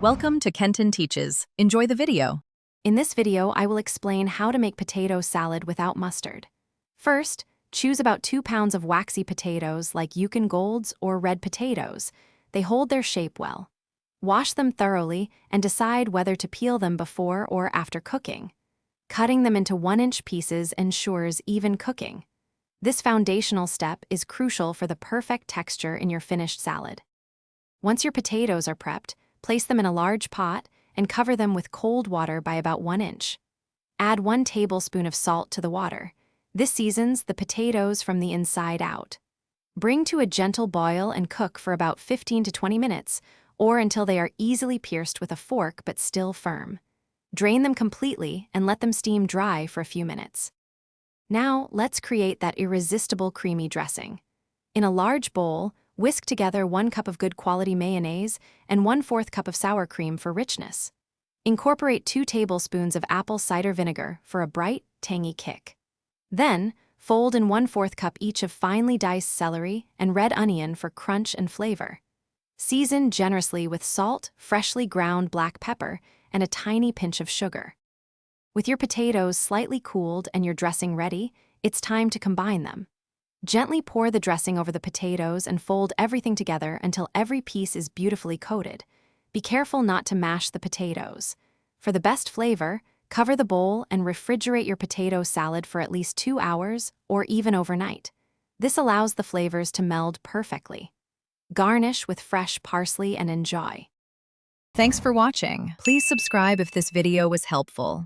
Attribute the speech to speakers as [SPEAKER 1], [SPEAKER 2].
[SPEAKER 1] Welcome to Kenton Teaches. Enjoy the video.
[SPEAKER 2] In this video, I will explain how to make potato salad without mustard. First, choose about 2 pounds of waxy potatoes like Yukon Golds or red potatoes. They hold their shape well. Wash them thoroughly and decide whether to peel them before or after cooking. Cutting them into 1-inch pieces ensures even cooking. This foundational step is crucial for the perfect texture in your finished salad. Once your potatoes are prepped, place them in a large pot and cover them with cold water by about 1 inch. Add 1 tablespoon of salt to the water. This seasons the potatoes from the inside out. Bring to a gentle boil and cook for about 15 to 20 minutes, or until they are easily pierced with a fork but still firm. Drain them completely and let them steam dry for a few minutes. Now, let's create that irresistible creamy dressing. In a large bowl, whisk together 1 cup of good quality mayonnaise and 1/4 cup of sour cream for richness. Incorporate 2 tablespoons of apple cider vinegar for a bright, tangy kick. Then, fold in 1/4 cup each of finely diced celery and red onion for crunch and flavor. Season generously with salt, freshly ground black pepper, and a tiny pinch of sugar. With your potatoes slightly cooled and your dressing ready, it's time to combine them. Gently pour the dressing over the potatoes and fold everything together until every piece is beautifully coated. Be careful not to mash the potatoes. For the best flavor, cover the bowl and refrigerate your potato salad for at least 2 hours or even overnight. This allows the flavors to meld perfectly. Garnish with fresh parsley and enjoy.
[SPEAKER 1] Thanks for watching. Please subscribe if this video was helpful.